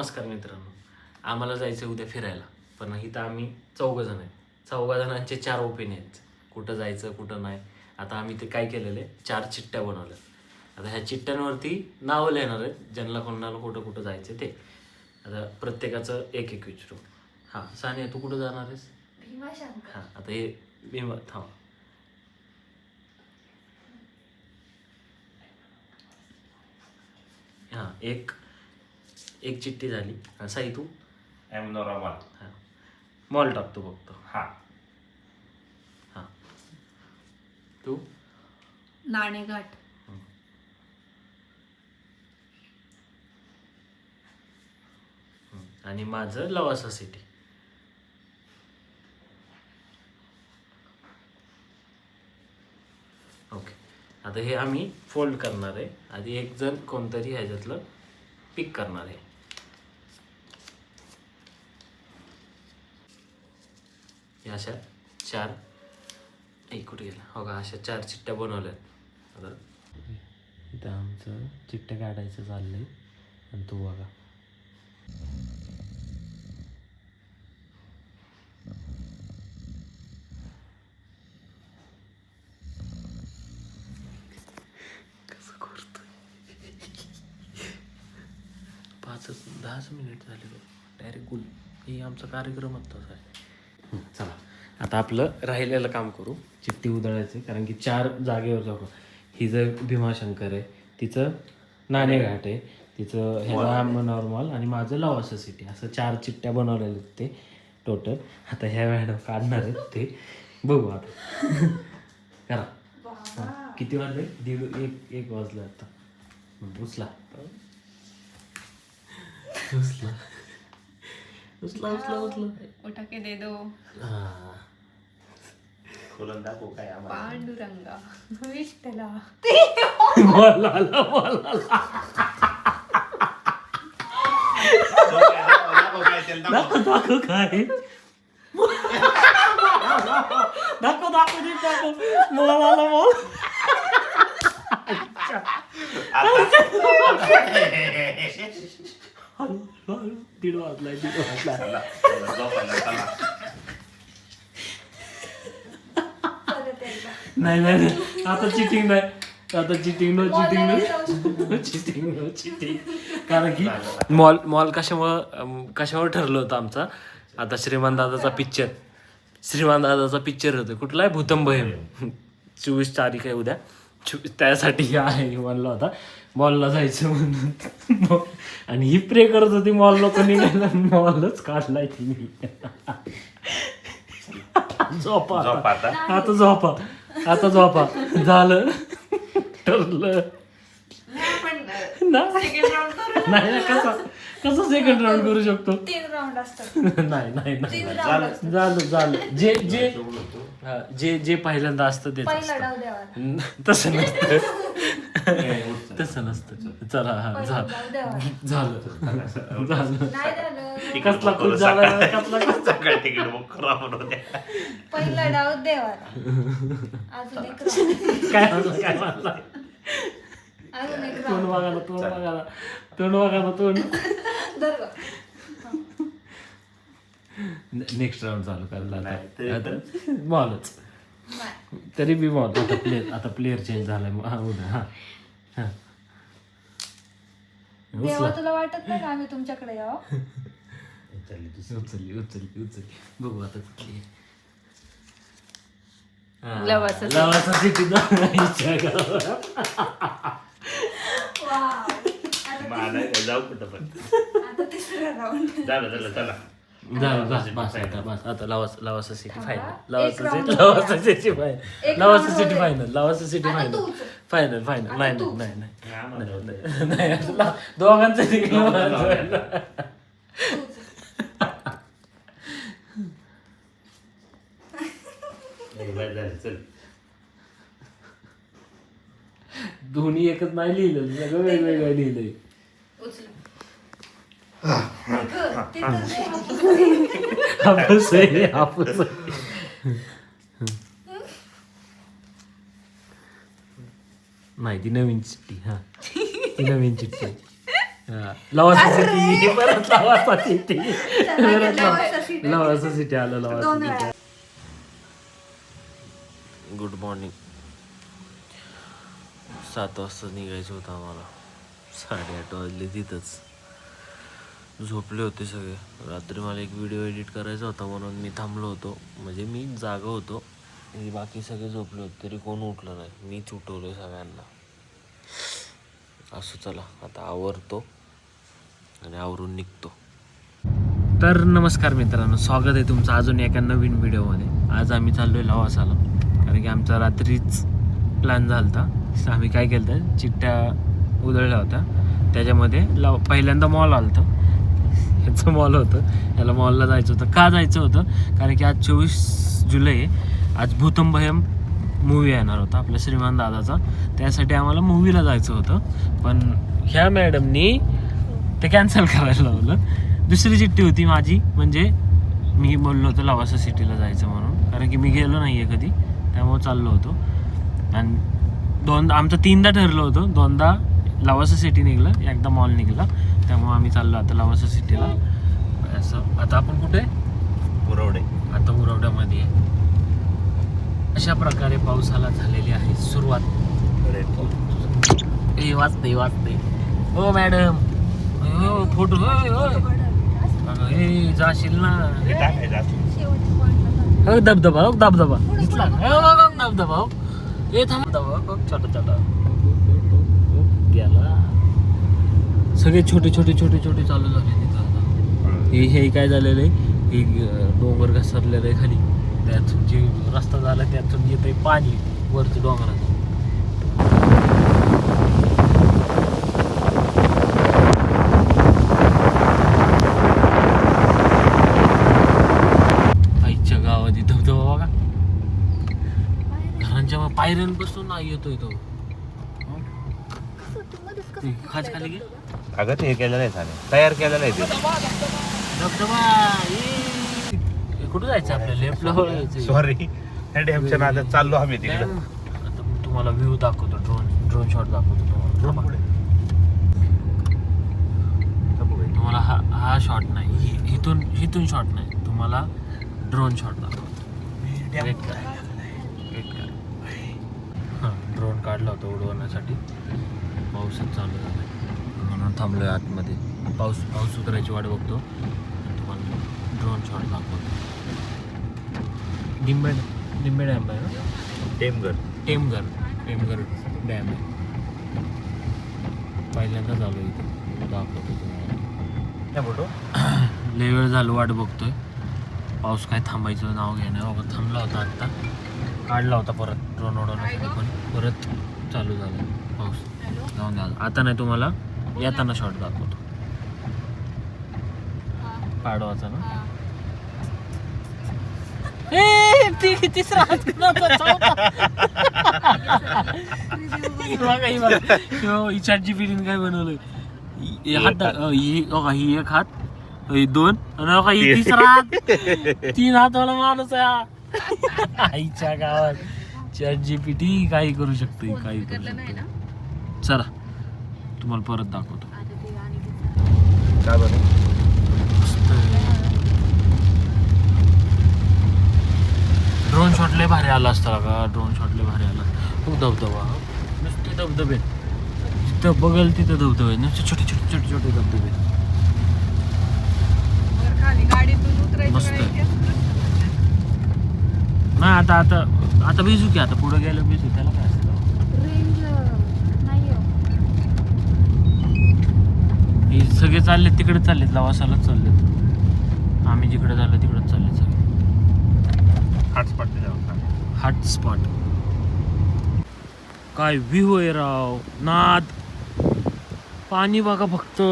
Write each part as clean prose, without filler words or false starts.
नमस्कार मित्रांनो, आम्हाला जायचं उद्या फिरायला. पण इथं आम्ही 4 जण आहे. 4 जणांचे 4 ओपिनियन आहेत, कुठं जायचं कुठं नाही. आता आम्ही ते काय केलेलं आहे, 4 चिठ्ठ्या बनवल्या. आता ह्या चिठ्ठ्यांवरती नावं लिहिणार आहेत, ज्यांना कोणाला कुठं कुठं जायचं ते. आता प्रत्येकाचं एक एक विचारू. हां सानिया, तू कुठं जाणार आहेस? भीमाशंकर. हां आता हे भीमा थांब. हां एक चिठ्ठी झाली. साई तू? अहमदोरा मॉल. हां मॉल टाकतो फक्त. हा हां तू? नाणेघाट. आणि माझं लवासा सिटी. ओके, आता हे आम्ही फोल्ड करणार आहे. आधी एक जण कोणतरी ह्याच्यातलं पिक करणार आहे. या अशा 4 कुठे गेला हो का, अशा 4 चिठ्ठ्या बनवल्या. आता इथं आमचं चिठ्ठ्या काढायचं चाललंय. आणि तू बघा, कसं करतोय. 5-10 मिनिट झाले डायरेक्ट गुल. हे आमचा कार्यक्रमच तसा आहे. चला आता आपलं राहिलेलं काम करू. चिठ्ठी उधळायची, कारण की 4 जागेवर जाऊ. ही जर भीमाशंकर आहे, तिचं नाणेघाट आहे, तिचं ह्याला नॉर्मल, आणि माझं लवासा सिटी. असं 4 चिठ्ठ्या बनवलेल्या आहेत ते टोटल. आता ह्या मॅडम काढणार आहेत ते बघू आता. करा. किती वाजले? 1 वाजले आता. उचला उचला उचला उचला उचला. उठा के दे दो. हां खोलून दाखवू काय आम्हाला. पांडुरंगा विठ्ठला. बोला दाखव काय त्याला दाखव. दाखव काय. दाखव मला बोल. हळू 1:30 वाजलाय. चला, झोपायला चला. नाही आता चिटिंग नाही. आता चिटिंग कारण की मॉल कशामुळे ठरलं होतं आमचा. आता श्रीमान दादाचा पिक्चर होतं. कुठला आहे? भूतंबयम. 24 तारीख आहे उद्या. त्यासाठी आहे म्हणला होता मॉलला जायचं म्हणून. आणि ही प्रे करत होती मॉल लोक निघायला. मॉलच काढलाय तिने. झोपा आता झोपा झालं ठरलं. नाही कसं सेकंड राऊंड करू शकतो? 3 राऊंड असतात. नाही जे पहिल्यांदा असतं ते पहिला डाव द्यावा. तसं नसतं. चला हा झालं. नाही झालं. कसला खूप झाला. सकाळी तिकीट बुक करा म्हणून द्या. पहिला डाव देवा. अजून एक राऊंड. काय म्हणला अजून एक तोंड राऊंड. बघा तोंड. धर गं. नेक्स्ट राऊंड चालू करायला नाही, आता मॉलच. नाही. तरी बी मॉल. आता प्लेअर चेंज झालाय. उद्या देवा तुला वाटत नाही का आम्ही तुमच्याकडे यावं? उचलली बघू आता कुठली. लवासा सिटी. वाव. जाऊ कुठं पण. आता तिसरा राऊंड. झालं चला. बस आता लवासा सिटी फायनल. एक Lavasa round city final. Lavasa city आता फायनल. तूच. फायनल आता तू. नाही दोघांचं चल. दोन्ही एकच नाही लिहिलं, सगळं वेगवेगळं लिहिलंय. उचल. हापूस. नाही ती नवीन चिठ्ठी. ती नवीन चिठ्ठी. लवासा सिटी परत लवासा सिटी परत लवासा city. लवासा सिटी आलं दोन लवासा वेळा. सिटी. Good morning. 7 वाजता निघायचं होतं आम्हाला. 8:30 वाजले तिथंच. झोपले होते सगळे. रात्री मला एक व्हिडिओ एडिट करायचा होता म्हणून मी थांबलो होतो. म्हणजे मी जागा होतो, बाकी सगळे झोपले होते तरी कोण उठलं नाही. मीच उठवलं सगळ्यांना. असं चला आता आवरतो आणि आवरून निघतो. तर नमस्कार मित्रांनो, स्वागत आहे तुमचं अजून एका नवीन व्हिडिओमध्ये. आज आम्ही चाललो आहे लवासाला, कारण की आमचा रात्रीच प्लॅन झाला होता. आम्ही काय केलं होतं, चिट्ट्या उधळल्या होत्या, त्याच्यामध्ये पहिल्यांदा मॉल आलं होतं. ह्याचं मॉल होतं, याला मॉलला जायचं होतं. का जायचं होतं, कारण की आज 24 जुलै आज भूतंभयम मूवी येणार होता आपल्या श्रीमान दादाचा. त्यासाठी आम्हाला मूवीला जायचं होतं, पण ह्या मॅडमनी ते कॅन्सल करायला लावलं. दुसरी चिठ्ठी होती माझी, म्हणजे मी बोललो होतो लवासा सिटीला जायचं म्हणून, कारण की मी गेलो नाही आहे कधी, त्यामुळे चाललो होतो. आणि आमचं 3दा ठरलं होतं. 2दा लवासा सिटी निघलं, एकदा मॉल निघला, त्यामुळे आम्ही चाललो आता लवासा सिटीला. असं आता आपण कुठे पुरवडे. आता उरवड्यामध्ये आहे. अशा प्रकारे पावसाला झालेली आहे सुरुवात. हे वाचते हो मॅडम, हो फोटो हे जाशील ना. हो धबधबा, हो धबधबा दिसला, हो धबधबा, हो हे थांब छोटा गेला. सगळे छोटे चालू झाले तिथं आता. हे काय झालेलं आहे, हे डोंगर घसरलेलं आहे खाली, त्यातून जे रस्ता झाला त्यातून येत आहे पाणी वरचं डोंगराचं. आईच्या गावात धबधबा बघा, घरांच्या पायऱ्यांपासून नाही येतोय तो. खाली घे अगं ते हे केलेलं आहे झालं, तयार केलेलं आहे ते धबधबा. हे कुठं जायचं आपल्याला, लेफ्टला वळायचं. सॉरी, त्या डॅमच्या नादात चाललो आम्ही तिकडे. आता तुम्हाला व्ह्यू दाखवतो, ड्रोन शॉट दाखवतो तुम्हाला. हा शॉट नाही, इथून शॉट नाही, तुम्हाला ड्रोन शॉट दाखवतो. वेट करा. हां, ड्रोन काढला होता उडवण्यासाठी, पाऊसच चालू झाला म्हणून थांबलो आहे आतमध्ये. पाऊस उतरायची वाट बघतो आणि तुम्हाला ड्रोन शॉट दाखवतो. डिंबे डॅम आहे ना, टेमघर डॅम आहे. पहिल्यांदा झालो इथे, दाखवतो तुम्हाला फोटो. लय वेळ झालो वाट बघतोय. पाऊस काय थांबायचं नाव घेणं. थांबला होता आत्ता, काढला होता परत ड्रोन उडवण्यासाठी, पण परत चालू झाला पाऊस. जाऊन द्या, आता नाही, तुम्हाला येताना शॉट दाखवतो. पाडवाचा ना. तिसरा चॅट जीपीटीने काय बनवलं, ही एक हात, ही 2 आणि ही तिसरा हात. 3 हातवाला माणूस आहे आईच्या गावात. चॅट जीपीटी काही करू शकते, काही करू शकते. चला तुम्हाला परत दाखवतो. काय बरं, ड्रोन शॉट लय भारी आला असता का, ड्रोन शॉट लय भारी आला. खूप धबधबा, नुसते धबधबे, जिथं बघल तिथं धबधबे, नुसते छोटे धबधबे. मस्त नाही. आता भिजू की, आता पुढे गेलं भिजू, त्याला काय असतं. हे सगळे चालले तिकडे, चाललेत लवासालाच चाललेत. आम्ही जिकडे झालो तिकडेच चालले सगळे. हॉटस्पॉट काय व्ह्यू आहे राव, नाद. पाणी बघा फक्त.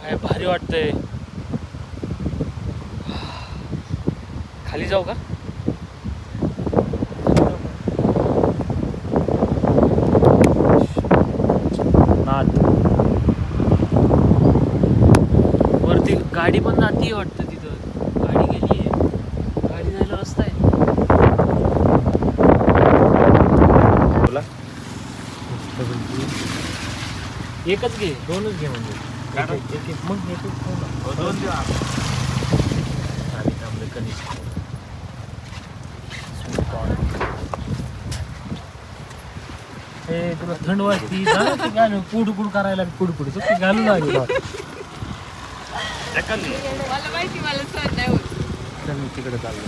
काय भारी वाटतंय. खाली जाऊ का. वरती गाडी पण जाती वाटतं, तिथं गाडी गेली आहे. एकच घे, दोनच घे म्हणजे मग एकच खाऊ ना. 2 दिवस आणि आपलं कनिष्ठ हे तुला थंड वाजती घालू कुडकुड करायला कुडकुड ते घालू लागेल. मला माहिती मला सहन नाही होत. मी तिकडे चाललो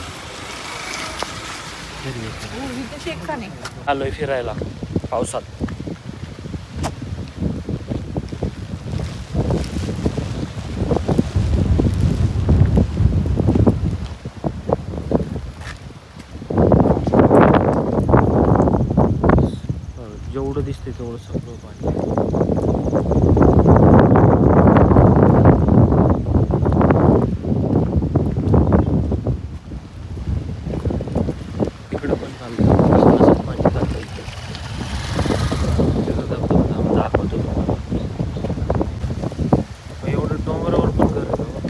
इथे शेक का नाही? आलोय फिरायला पावसात. जेवढं दिसते तेवढं सगळं पाणी. इकडं पण चाललं असं पाणी चालतं इथे. तिथं धबधबा दाखवतो तुम्हाला. एवढं डोंगरावर पण घर आहे बाबा.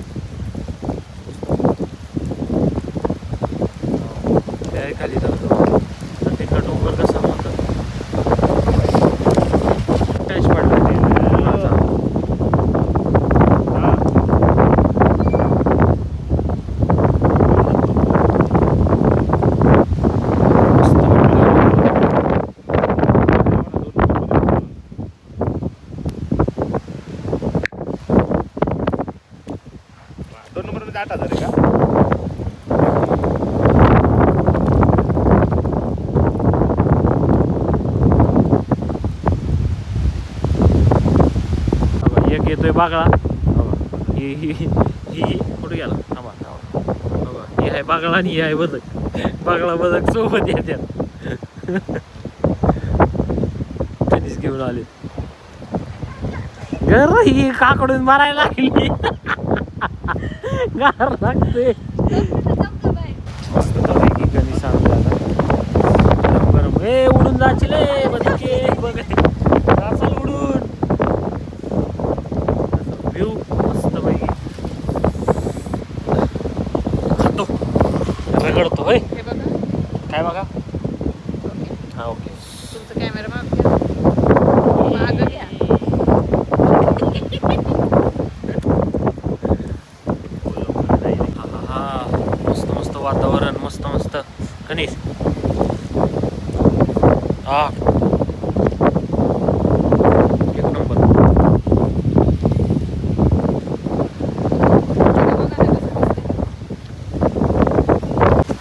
त्या खाली धबधबा तर तिकडं डोंगर कसा म्हणतात टॅच पडला नंबर 8,000 आहे का? एक येतोय बागळा. ही ही ही कुठे गेला? थांबा थांबा. ही आहे बागळा आणि ही आहे बदक. बागळा बदक सोबत येतात. कधीच घेऊन आले घर. ही काकडून मारायला लागली. गार लागते. मस्त पैकी कधी सांगतो गरम गरम. ए उडून जाशील बदके बघ जाचाल उडून. व्ह्यू मस्त पैकी खातो रगडतो. होय हे बघा, काय बघा. हा ओके. तुमचा कॅमेरा मागं घ्या. हा मस्त मस्त वातावरण. मस्त मस्त कनिष. हा एक नंबर.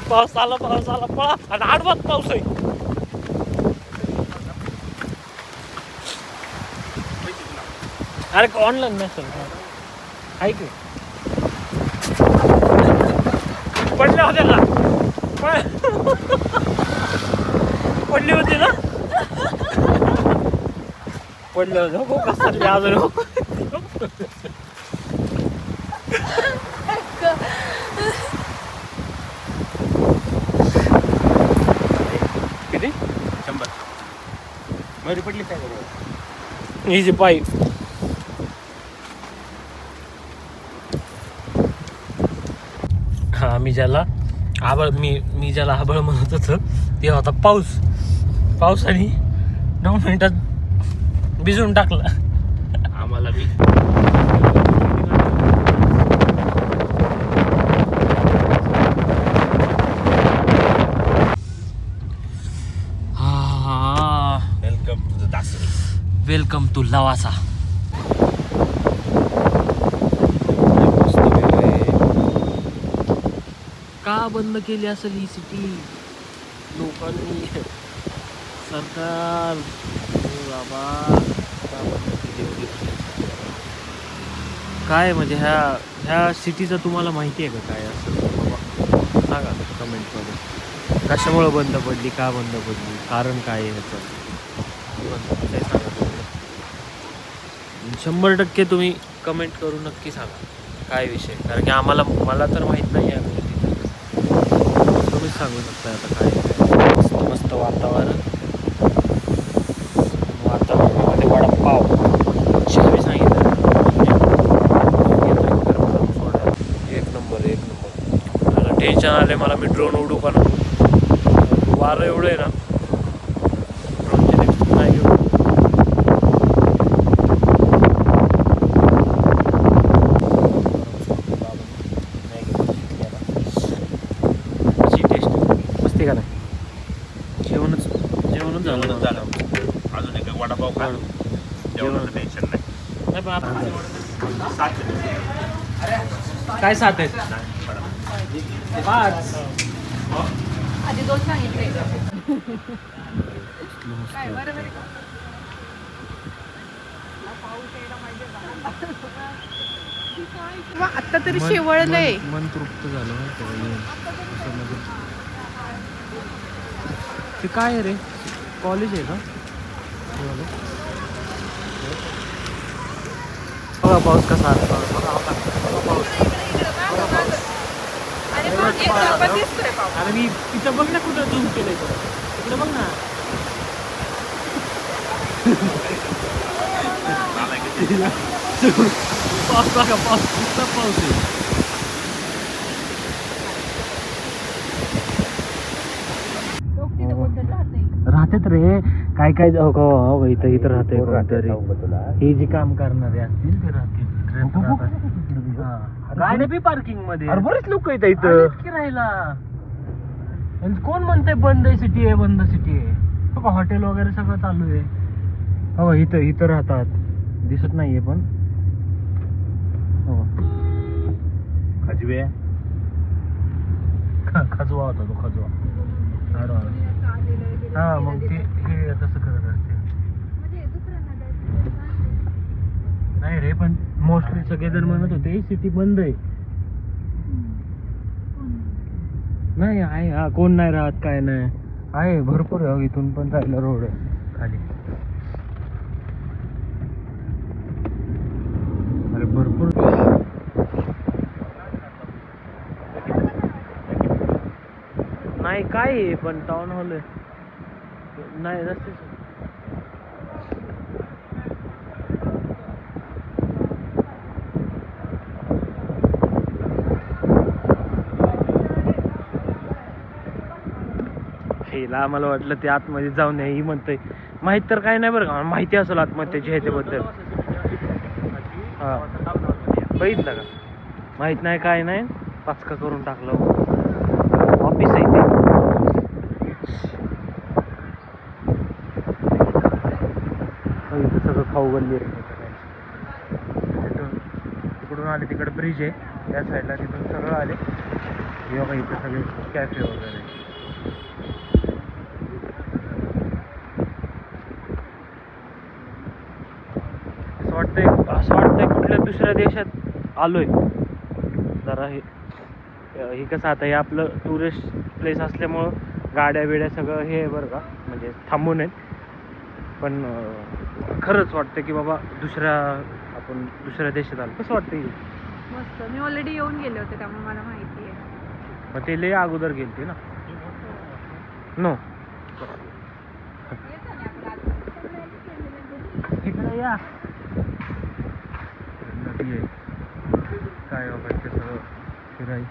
पाऊस आला पळा. आणि आडवाच पाऊस आहे. अरे ऑनलाईन मेसेज आहे की पडल्या होत्या ना. पडली होती ना. पडले होते हो कसं अजून. किती 100 मध्ये पडली काय बरोबर. ही जी पाईप हा मी ज्याला आबळ मी ज्याला आबळ म्हणत होतं ते होता पावसाने 9 मिनिटात भिजून टाकला आम्हाला बी. Welcome to Lavasa. का बंद केली असेल ही सिटी लोकांनी? सरकार बाबा का बंद केली एवढी? काय म्हणजे ह्या सिटीचं तुम्हाला माहिती आहे का काय असं बाबा? सांगा कमेंटमध्ये. कशामुळं बंद पडली, का बंद पडली, कारण काय आहे ह्याचं ते सांगा. 100% तुम्ही कमेंट करून नक्की सांगा काय विषय. कारण की मला तर माहीत नाही आहे. तुम्ही सांगू शकता आता काय. मस्त मस्त वातावरण. वातावरणामध्ये वडापाव चहा सांगितलं. एक नंबर. मला टेन्शन आले. मला मी ड्रोन उडू का ना. वारं एवढं आहे ना ड्रोनचे नाही घेऊ. एक वडापाव खा जेवणाचं टेन्शन नाही. नाही पण आता 7 काय 7 आहेत? 5. आधी 2 सांगितले काय बरोबर आहे का? आता तरी शेवळलंय. मन तृप्त झालं. ते काय आहे रे? कॉलेज आहे का? बघा पाऊस कसा आला. अरे मी तिथं बघ ना कुठं झूम केलंय तिकडे बघ ना. पाऊस बघा पाऊस नुसता पाऊस आहे. राहतात रे काय काय इथं इथं राहते कोणतरी. हे जे काम करणारे असतील ते राहतील. गाडी बी पार्किंग मध्ये. बरेच लोक येतात इथं की राहिला. आणि कोण म्हणतंय बंद सिटी आहे बंद सिटी आहे. हॉटेल वगैरे सगळं चालू आहे. हो इथं इथं राहतात दिसत नाहीये पण. हो खजवे खजवा होता तो खजवा. हा मग ते हे तसं करत असते. नाही रे पण मोस्टली सगळेजण म्हणत होते सिटी बंद आहे. नाही आहे हा कोण नाही राहत काय नाही आहे भरपूर आहे. इथून पण जायला रोड आहे खाली. अरे भरपूर नाही काय आहे पण टाउन हॉल आहे नाही रस्ते. हेला आम्हाला वाटलं ते आतमध्ये जाऊ नये. ही म्हणतंय माहित तर काय नाही बरं का. माहिती असेल आत्महत्येच्या ह्याच्याबद्दल. हा बघितलं का माहित नाही काय नाही पाचका करून टाकलं. ऑफिस आहे ते. इथं सगळं खाऊ गल्ली आहे. तिकडून आले तिकडे ब्रिज आहे त्या साईडला तिथून सगळं आले. हे बघा इथं सगळे कॅफे वगैरे. असं वाटतंय कुठल्या दुसऱ्या देशात आलोय. जरा हे कसं आता हे आपलं टुरिस्ट प्लेस असल्यामुळं गाड्या बिड्या सगळं हे आहे बरं का म्हणजे थांबून आहेत. पण खरंच वाटतं की बाबा आपण दुसऱ्या देशात आलो. कसं वाटतं मस्त. मी ऑलरेडी येऊन गेले होते त्यामुळे मला माहिती आहे. मग ते लय अगोदर गेलते ना. नो इकडे या नदी आहे काय वगैरे ते सगळं फिराई.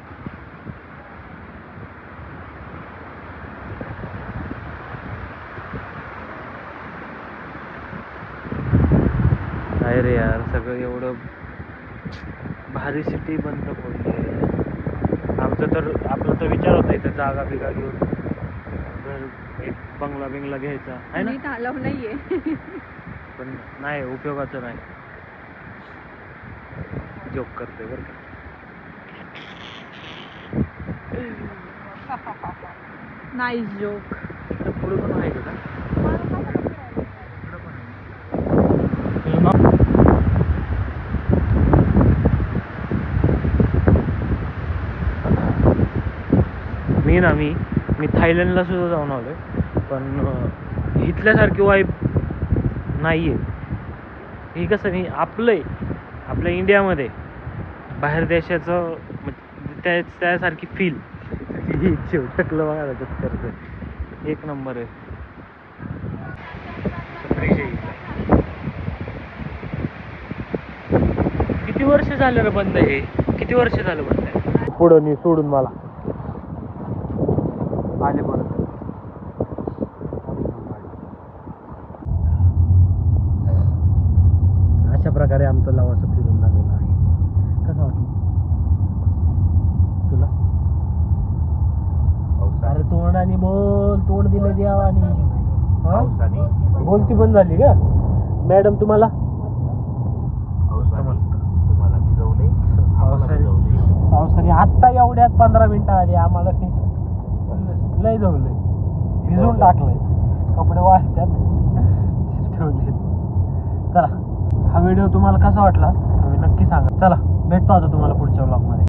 काय रे यार सगळं एवढं भारी सिटी बंद पडली. आपला तर विचार होता इथं जागा बिगा घेऊन एक बंगला बिंगला घ्यायचा आहे ना. अलाव नाहीये पण नाही उपयोगाचं नाही. जोक करते बरं का. Nice joke. पुढे पण आहे का. मी थायलंडला सुद्धा जाऊन आलोय पण इथल्यासारखी वाईब नाही आहे. ही कसं नाही आपल्या इंडियामध्ये बाहेर देशाचं त्यासारखी फील टकलं बघायला करतं. एक नंबर आहे. किती वर्ष झालं रे बंद हे. किती वर्ष झालं बंद आहे. पुढं सोडून मला आले परत. अशा प्रकारे आमचं लवासं फिरून झालेलं आहे. कसं वाटलं तुला. अरे तोंडाने बोल. तोंड दिलं देवानी. पावसाने बोलती पण झाली का मॅडम तुम्हाला तुम्हाला भिजवले आम्हाला भिजवले पावसाने आत्ता एवढ्यात 15 मिनिटं आली आम्हाला लय जवळलंय भिजवून टाकलंय कपडे वाळत्यात ठेवले. चला हा व्हिडिओ तुम्हाला कसा वाटला तुम्ही नक्की सांगा. चला भेटतो आता तुम्हाला पुढच्या व्लॉगमध्ये.